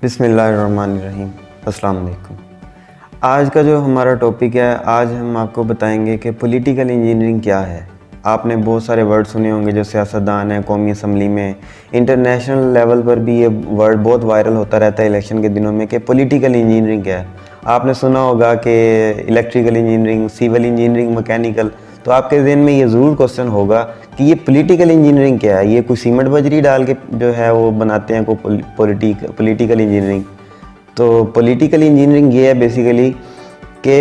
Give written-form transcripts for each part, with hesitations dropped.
बिस्मिल्लाहिर्रहमानिर्रहीम। अस्सलाम वालेकुम। आज का जो हमारा टॉपिक है, आज हम आपको बताएंगे कि पॉलिटिकल इंजीनियरिंग क्या है। आपने बहुत सारे वर्ड सुने होंगे जो सियासतदान हैं, कौमी असम्बली में, इंटरनेशनल लेवल पर भी ये वर्ड बहुत वायरल होता रहता है इलेक्शन के दिनों में कि पॉलिटिकल इंजीनियरिंग क्या है। आपने सुना होगा कि electrical engineering, civil engineering, mechanical. तो आपके जहन में ये ज़रूर क्वेश्चन होगा कि ये पॉलिटिकल इंजीनियरिंग क्या है। ये कोई सीमेंट बजरी डाल के जो है वो बनाते हैं कोई पॉलिटिकल इंजीनियरिंग। तो पॉलिटिकल इंजीनियरिंग ये है बेसिकली कि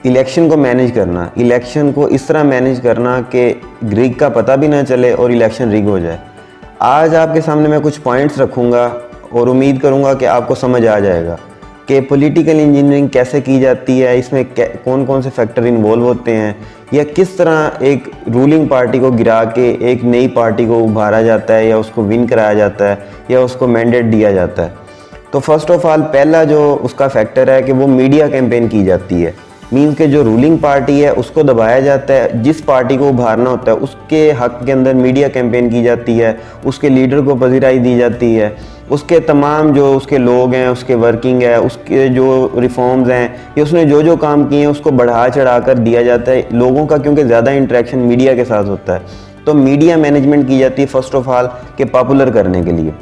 इलेक्शन को मैनेज करना, इलेक्शन को इस तरह मैनेज करना कि रिग का पता भी ना चले और इलेक्शन रिग हो जाए। आज आपके सामने मैं कुछ पॉइंट्स रखूँगा और उम्मीद करूँगा कि आपको समझ आ जाएगा कि पॉलिटिकल इंजीनियरिंग कैसे की जाती है, इसमें कौन कौन से फैक्टर इन्वॉल्व होते हैं, या किस तरह एक रूलिंग पार्टी को गिरा के एक नई पार्टी को उभारा जाता है, या उसको विन कराया जाता है, या उसको मैंडेट दिया जाता है। तो फर्स्ट ऑफ ऑल पहला जो उसका फैक्टर है कि वो मीडिया कैंपेन की जाती है। मीन्स के जो रूलिंग पार्टी है उसको दबाया जाता है, जिस पार्टी को उभारना होता है उसके हक के अंदर मीडिया कैंपेन की जाती है, उसके लीडर को पजीराई दी जाती है, उसके तमाम जो उसके लोग हैं, उसके वर्किंग है, उसके जो रिफॉर्म्स हैं, या उसने जो जो काम किए हैं उसको बढ़ा चढ़ा कर दिया जाता है लोगों का, क्योंकि ज़्यादा इंटरेक्शन मीडिया के साथ होता है। तो मीडिया मैनेजमेंट की जाती है फर्स्ट ऑफ ऑल कि पॉपुलर करने के लिए।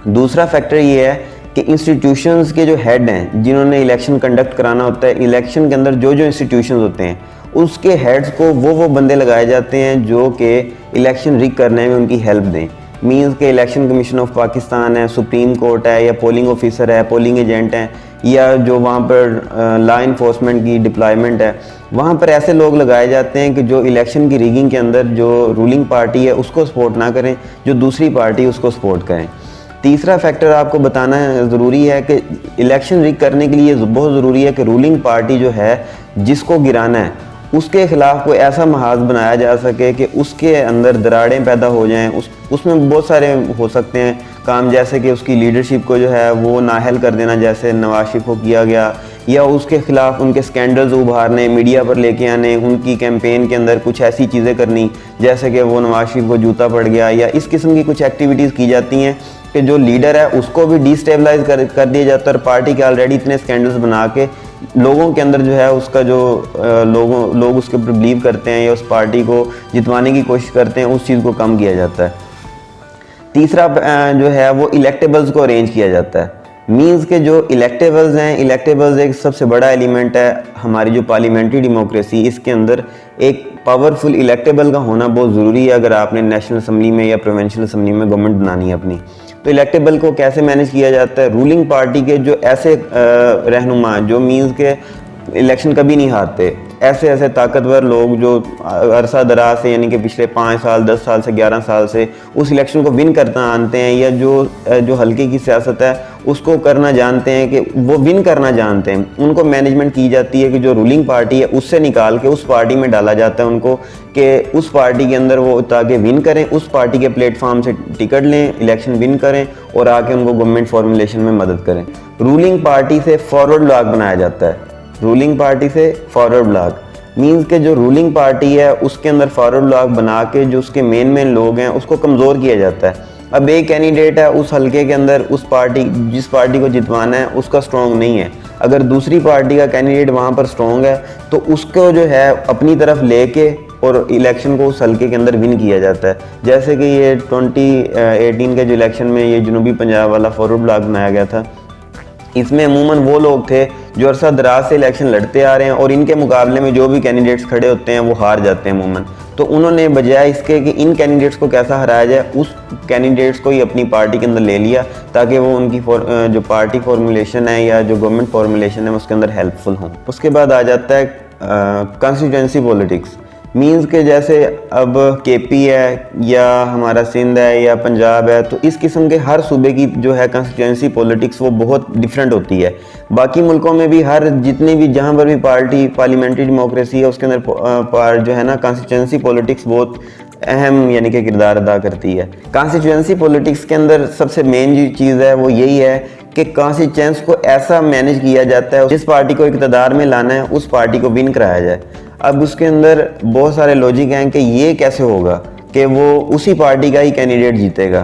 दूसरा फैक्टर ये है कि इंस्टीट्यूशंस के जो हेड हैं, जिन्होंने इलेक्शन कंडक्ट कराना होता है, इलेक्शन के अंदर जो जो इंस्टीट्यूशंस होते हैं उसके हेड्स को वो बंदे लगाए जाते हैं जो कि इलेक्शन रिग करने में उनकी हेल्प दें। मींस के इलेक्शन कमीशन ऑफ पाकिस्तान है, सुप्रीम कोर्ट है, या पोलिंग ऑफिसर है, पोलिंग एजेंट हैं, या जो वहाँ पर लॉ इन्फोर्समेंट की डिप्लॉयमेंट है, वहाँ पर ऐसे लोग लगाए जाते हैं कि जो इलेक्शन की रिगिंग के अंदर जो रूलिंग पार्टी है उसको सपोर्ट ना करें, जो दूसरी पार्टी उसको सपोर्ट करें। तीसरा फैक्टर आपको बताना ज़रूरी है कि इलेक्शन रिग करने के लिए बहुत ज़रूरी है कि रूलिंग पार्टी जो है जिसको गिराना है उसके ख़िलाफ़ कोई ऐसा महाज बनाया जा सके कि उसके अंदर दरारें पैदा हो जाएं। उसमें बहुत सारे हो सकते हैं काम, जैसे कि उसकी लीडरशिप को जो है वो नाअहल कर देना, जैसे नवाज शरीफ को किया गया, या उसके ख़िलाफ़ उनके स्कैंडल्स उभारने, मीडिया पर लेके आने, उनकी कैंपेन के अंदर कुछ ऐसी चीज़ें करनी जैसे कि वो नवाज शरीफ को जूता पड़ गया, या इस किस्म की कुछ एक्टिविटीज़ की जाती हैं कि जो लीडर है उसको भी डिस्टेबलाइज कर दिया जाता है, और पार्टी के ऑलरेडी इतने स्कैंडल्स बना के लोगों के अंदर जो है उसका जो लोग उसके ऊपर बिलीव करते हैं या उस पार्टी को जितवाने की कोशिश करते हैं, उस चीज़ को कम किया जाता है। तीसरा जो है वो इलेक्टेबल्स को अरेंज किया जाता है। मींस के जो इलेक्टेबल्स हैं, इलेक्टेबल्स एक सबसे बड़ा एलिमेंट है हमारी जो पार्लियामेंट्री डेमोक्रेसी, इसके अंदर एक पावरफुल इलेक्टेबल का होना बहुत ज़रूरी है अगर आपने नेशनल असम्बली में या प्रोविंशियल असम्बली में गवर्नमेंट बनानी है अपनी। तो इलेक्टेबल को कैसे मैनेज किया जाता है? रूलिंग पार्टी के जो ऐसे रहनुमा जो मींस के इलेक्शन कभी नहीं हारते, ऐसे ऐसे ताकतवर लोग जो अरसा दराज से, यानी कि पिछले 5 साल, 10 साल से, 11 साल से उस इलेक्शन को विन करना जानते हैं, या जो हल्के की सियासत है उसको करना जानते हैं, कि वो विन करना जानते हैं, उनको मैनेजमेंट की जाती है कि जो रूलिंग पार्टी है उससे निकाल के उस पार्टी में डाला जाता है उनको, कि उस पार्टी के अंदर वो ताकि विन करें, उस पार्टी के प्लेटफॉर्म से टिकट लें, इलेक्शन विन करें और आके उनको गवर्नमेंट फॉर्मुलेशन में मदद करें। रूलिंग पार्टी से फॉरवर्ड ब्लॉक बनाया जाता है। रूलिंग पार्टी से फॉरवर्ड ब्लॉक मींस के जो रूलिंग पार्टी है उसके अंदर फॉरवर्ड ब्लॉक बना के जो उसके मेन लोग हैं उसको कमज़ोर किया जाता है। अब एक कैंडिडेट है उस हलके के अंदर, उस पार्टी जिस पार्टी को जितवाना है उसका स्ट्रॉन्ग नहीं है, अगर दूसरी पार्टी का कैंडिडेट वहाँ पर स्ट्रॉन्ग है तो उसको जो है अपनी तरफ लेके और इलेक्शन को उस हलके के अंदर विन किया जाता है। जैसे कि ये 2018 के जो इलेक्शन में ये जनूबी पंजाब वाला फॉरवर्ड ब्लॉक बनाया गया था, इसमें अमूमन वो लोग थे जो अरसा दराज से इलेक्शन लड़ते आ रहे हैं और इनके मुकाबले में जो भी कैंडिडेट्स खड़े होते हैं वो हार जाते हैं अमूमन। तो उन्होंने बजाय इसके कि इन कैंडिडेट्स को कैसा हराया जाए, उस कैंडिडेट्स को ही अपनी पार्टी के अंदर ले लिया ताकि वो उनकी जो पार्टी फॉर्मुलेशन है या जो गवर्नमेंट फॉर्मुलेशन है उसके अंदर हेल्पफुल हों। उसके बाद आ जाता है कॉन्स्टिट्यूंसी पॉलिटिक्स। मींस के जैसे अब केपी है या हमारा सिंध है या पंजाब है, तो इस किस्म के हर सूबे की जो है कॉन्स्टिट्यूंसी पॉलिटिक्स वो बहुत डिफरेंट होती है। बाकी मुल्कों में भी हर जितने भी जहाँ पर भी पार्लियामेंट्री डेमोक्रेसी है उसके अंदर जो है ना कॉन्स्टिट्यूंसी पॉलिटिक्स बहुत अहम यानी कि किरदार अदा करती है। कॉन्स्टिट्यूंसी पॉलिटिक्स के अंदर सबसे मेन जो चीज़ है वो यही है कि कॉन्स्टिट्यूंसी को ऐसा मैनेज किया जाता है जिस पार्टी को इक़्तिदार में लाना है उस पार्टी को विन कराया जाए। अब उसके अंदर बहुत सारे लॉजिक हैं कि ये कैसे होगा कि वो उसी पार्टी का ही कैंडिडेट जीतेगा।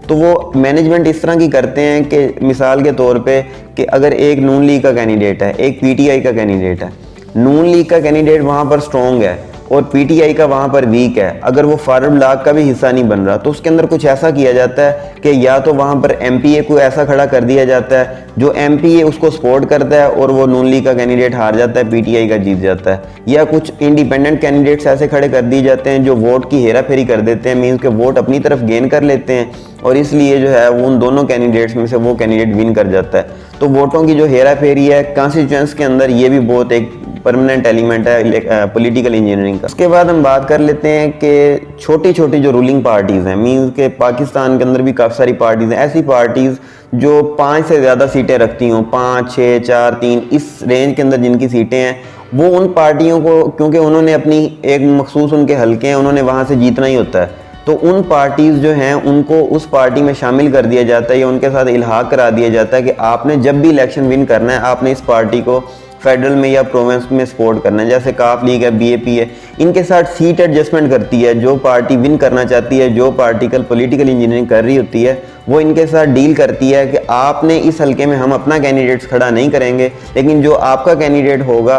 तो वो मैनेजमेंट इस तरह की करते हैं कि मिसाल के तौर पे कि अगर एक नून लीग का कैंडिडेट है, एक पीटीआई का कैंडिडेट है, नून लीग का कैंडिडेट वहाँ पर स्ट्रॉन्ग है और पीटीआई का वहाँ पर वीक है, अगर वो फारूक ब्लॉक का भी हिस्सा नहीं बन रहा तो उसके अंदर कुछ ऐसा किया जाता है कि या तो वहाँ पर एमपीए को ऐसा खड़ा कर दिया जाता है जो एमपीए उसको सपोर्ट करता है और वो नून लीग का कैंडिडेट हार जाता है, पीटीआई का जीत जाता है, या कुछ इंडिपेंडेंट कैंडिडेट्स ऐसे खड़े कर दिए जाते हैं जो वोट की हेरा फेरी कर देते हैं, मीन्स के वोट अपनी तरफ गेन कर लेते हैं और इसलिए जो है वो उन दोनों कैंडिडेट्स में से वो कैंडिडेट विन कर जाता है। तो वोटों की जो हेरा फेरी है कॉन्स्टिट्यूएंसी के अंदर, ये भी बहुत एक परमानेंट एलिमेंट है पॉलिटिकल इंजीनियरिंग का। उसके बाद हम बात कर लेते हैं कि छोटी छोटी जो रूलिंग पार्टीज़ हैं, मीन्स के पाकिस्तान के अंदर भी काफ़ी सारी पार्टीज़ हैं, ऐसी पार्टीज़ जो 5 से ज़्यादा सीटें रखती हों, 5, 6, 4, 3 इस रेंज के अंदर जिनकी सीटें हैं, वो उन पार्टियों को, क्योंकि उन्होंने अपनी एक मखसूस उनके हल्के हैं, उन्होंने वहाँ से जीतना ही होता है, तो उन पार्टीज़ जो हैं उनको उस पार्टी में शामिल कर दिया जाता है या उनके साथ इल्हाक करा दिया जाता है कि आपने जब भी इलेक्शन विन करना है आपने इस पार्टी को फेडरल में या प्रोविंस में सपोर्ट करना है। जैसे काफ लीग है, बीएपी है, इनके साथ सीट एडजस्टमेंट करती है। जो पार्टी विन करना चाहती है, जो पार्टी कल पॉलिटिकल इंजीनियरिंग कर रही होती है, वो इनके साथ डील करती है कि आपने इस हल्के में हम अपना कैंडिडेट्स खड़ा नहीं करेंगे, लेकिन जो आपका कैंडिडेट होगा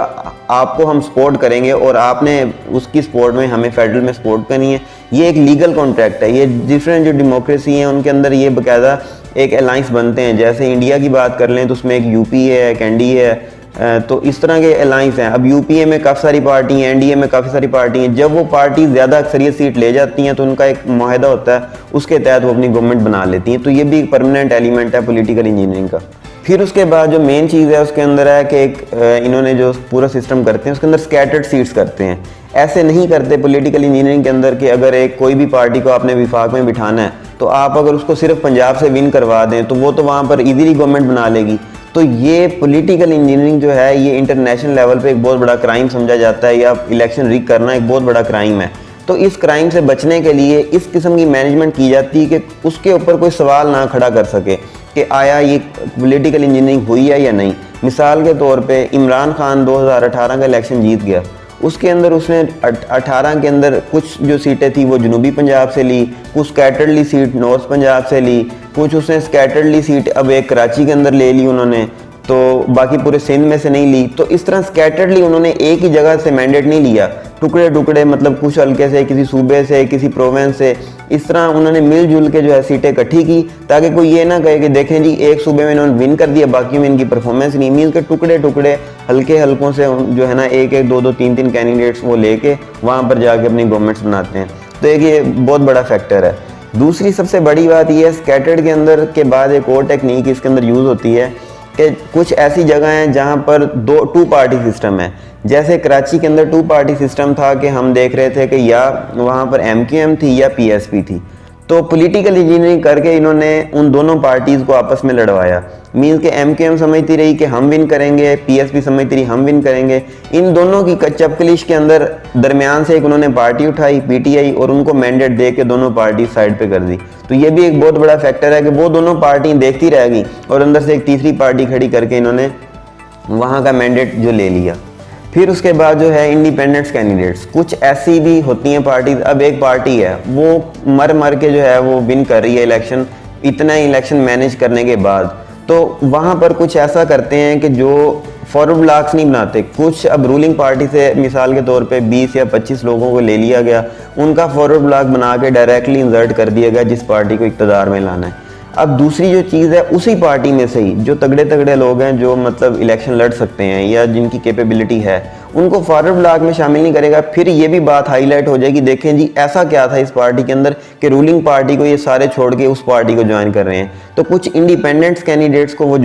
आपको हम सपोर्ट करेंगे और आपने उसकी सपोर्ट में हमें फेडरल में सपोर्ट करनी है। ये एक लीगल कॉन्ट्रैक्ट है। ये डिफरेंट जो डेमोक्रेसी है उनके अंदर ये बाकायदा एक अलाइंस बनते हैं। जैसे इंडिया की बात कर लें तो उसमें एक यूपीए है, एक एनडीए है, तो इस तरह के अलाइंस हैं। अब यूपीए में काफ़ी सारी पार्टी हैं, एनडीए में काफ़ी सारी पार्टी हैं। जब वो पार्टी ज़्यादा अक्सरियत सीट ले जाती हैं तो उनका एक माहिदा होता है, उसके तहत वो अपनी गवर्नमेंट बना लेती हैं। तो ये भी एक परमानेंट एलिमेंट है पॉलिटिकल इंजीनियरिंग का। फिर उसके बाद जो मेन चीज़ है उसके अंदर है कि एक इन्होंने जो पूरा सिस्टम करते हैं उसके अंदर स्कैटर्ड सीट्स करते हैं। ऐसे नहीं करते पॉलिटिकल इंजीनियरिंग के अंदर कि अगर एक कोई भी पार्टी को आपने विफाक में बिठाना है तो आप अगर उसको सिर्फ पंजाब से विन करवा दें तो वो तो वहाँ पर इजीली गवर्नमेंट बना लेगी। तो ये पॉलिटिकल इंजीनियरिंग जो है ये इंटरनेशनल लेवल पे एक बहुत बड़ा क्राइम समझा जाता है, या इलेक्शन रिग करना एक बहुत बड़ा क्राइम है। तो इस क्राइम से बचने के लिए इस किस्म की मैनेजमेंट की जाती है कि उसके ऊपर कोई सवाल ना खड़ा कर सके कि आया ये पॉलिटिकल इंजीनियरिंग हुई है या नहीं। मिसाल के तौर पे इमरान खान 2018 का इलेक्शन जीत गया, उसके अंदर उसने 18 के अंदर कुछ जो सीटें थी वो जनूबी पंजाब से ली, कुछ स्कैटर्डली सीट नॉर्थ पंजाब से ली, कुछ उसने स्कैटर्डली सीट अब एक कराची के अंदर ले ली उन्होंने, तो बाकी पूरे सिंध में से नहीं ली। तो इस तरह स्कैटर्डली उन्होंने एक ही जगह से मैंडेट नहीं लिया, टुकड़े टुकड़े, मतलब कुछ हल्के से, किसी सूबे से, किसी प्रोविंस से, इस तरह उन्होंने मिलजुल के जो है सीटें इकट्ठी की, ताकि कोई ये ना कहे कि देखें जी एक सूबे में इन्होंने विन कर दिया बाकी में इनकी परफॉर्मेंस नहीं। मीन के टुकड़े टुकड़े हल्के हल्कों से जो है ना एक एक दो दो तीन तीन कैंडिडेट्स वो लेके वहाँ पर जाके अपनी गवर्नमेंट्स बनाते हैं। तो एक ये बहुत बड़ा फैक्टर है। दूसरी सबसे बड़ी बात यह है स्कैटर्ड के अंदर के बाद एक और टेक्निक इसके अंदर यूज़ होती है कि कुछ ऐसी जगह हैं जहाँ पर टू पार्टी सिस्टम है। जैसे कराची के अंदर 2 पार्टी सिस्टम था कि हम देख रहे थे कि या वहाँ पर एमक्यूएम थी या पीएसपी थी। तो पॉलिटिकल इंजीनियरिंग करके इन्होंने उन दोनों पार्टीज़ को आपस में लड़वाया। मीन्स के एमक्यूएम समझती रही कि हम विन करेंगे, पीएसपी समझती रही हम विन करेंगे। इन दोनों की चपकलिश के अंदर दरमियान से एक उन्होंने पार्टी उठाई पीटीआई और उनको मैंडेट दे के दोनों पार्टी साइड पे कर दी। तो ये भी एक बहुत बड़ा फैक्टर है कि वो दोनों पार्टी देखती रह गई और अंदर से एक तीसरी पार्टी खड़ी करके इन्होंने वहाँ का मैंडेट जो ले लिया। फिर उसके बाद जो है इंडिपेंडेंट्स कैंडिडेट्स, कुछ ऐसी भी होती हैं पार्टीज। अब एक पार्टी है वो मर मर के जो है वो विन कर रही है इलेक्शन, इतना इलेक्शन मैनेज करने के बाद, तो वहाँ पर कुछ ऐसा करते हैं कि जो फॉरवर्ड ब्लॉक्स नहीं बनाते। कुछ अब रूलिंग पार्टी से मिसाल के तौर पे 20 या 25 लोगों को ले लिया गया, उनका फॉरवर्ड ब्लॉक बना के डायरेक्टली इंसर्ट कर दिया गया जिस पार्टी को इक़्तिदार में लाना है। अब दूसरी जो चीज़ है उसी पार्टी में से ही जो तगड़े तगड़े लोग हैं जो मतलब इलेक्शन लड़ सकते हैं या जिनकी कैपेबिलिटी है, उनको फॉरवर्ड ब्लॉक में शामिल नहीं करेगा। फिर ये भी बात हाईलाइट हो जाएगी, देखें जी ऐसा क्या था इस पार्टी के अंदर कि रूलिंग पार्टी को ये सारे छोड़ के उस पार्टी को ज्वाइन कर रहे हैं। तो कुछ इंडिपेंडेंट्स कैंडिडेट्स को वो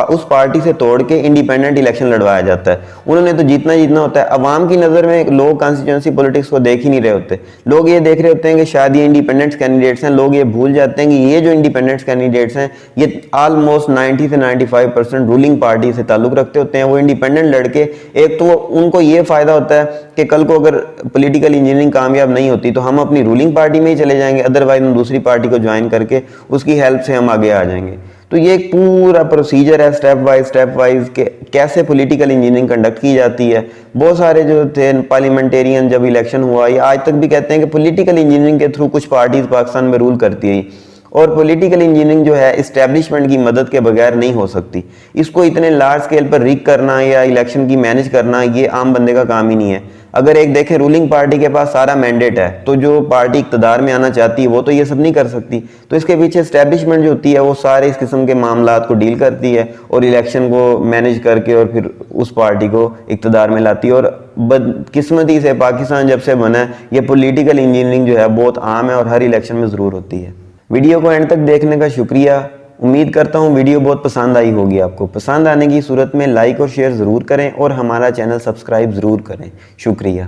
उस पार्टी से तोड़ के इंडिपेंडेंट इलेक्शन लड़वाया जाता है। उन्होंने तो जीतना जीतना होता है। अवाम की नज़र में लोग कॉन्स्टिट्यूंसी पॉलिटिक्स को देख ही नहीं रहे होते। लोग ये देख रहे होते हैं कि शायद ये इंडिपेंडेंट्स कैंडिडेट्स हैं। लोग ये भूल जाते हैं कि ये जो इंडिपेंडेंट्स कैंडिडेट्स हैं ये ऑलमोस्ट 90 से 95% रूलिंग पार्टी से ताल्लुक़ रखते होते हैं। वो इंडिपेंडेंट लड़के, एक तो उनको ये फ़ायदा होता है कि कल को अगर पॉलिटिकल इंजीनियरिंग कामयाब नहीं होती तो हम अपनी रूलिंग पार्टी में ही चले जाएंगे, अदरवाइज हम दूसरी पार्टी को ज्वाइन करके उसकी हेल्प से हम आगे आ जाएंगे। तो ये एक पूरा प्रोसीजर है स्टेप वाइज के कैसे पॉलिटिकल इंजीनियरिंग कंडक्ट की जाती है। बहुत सारे जो थे पार्लियामेंटेरियन जब इलेक्शन हुआ, ये आज तक भी कहते हैं कि पॉलिटिकल इंजीनियरिंग के थ्रू कुछ पार्टीज पाकिस्तान में रूल करती है और पॉलिटिकल इंजीनियरिंग जो है इस्टेब्लिशमेंट की मदद के बगैर नहीं हो सकती। इसको इतने लार्ज स्केल पर रिग करना या इलेक्शन की मैनेज करना ये आम बंदे का काम ही नहीं है। अगर एक देखें रूलिंग पार्टी के पास सारा मैंडेट है तो जो पार्टी इक़्तिदार में आना चाहती है वो तो ये सब नहीं कर सकती। तो इसके पीछे एस्टेब्लिशमेंट जो होती है वो सारे इस किस्म के मामलात को डील करती है और इलेक्शन को मैनेज करके और फिर उस पार्टी को इक़्तिदार में लाती है। और बदकिस्मती से पाकिस्तान जब से बना है ये पॉलिटिकल इंजीनियरिंग जो है बहुत आम है और हर इलेक्शन में ज़रूर होती है। वीडियो को एंड तक देखने का शुक्रिया। उम्मीद करता हूँ वीडियो बहुत पसंद आई होगी आपको। पसंद आने की सूरत में लाइक और शेयर ज़रूर करें और हमारा चैनल सब्सक्राइब ज़रूर करें। शुक्रिया।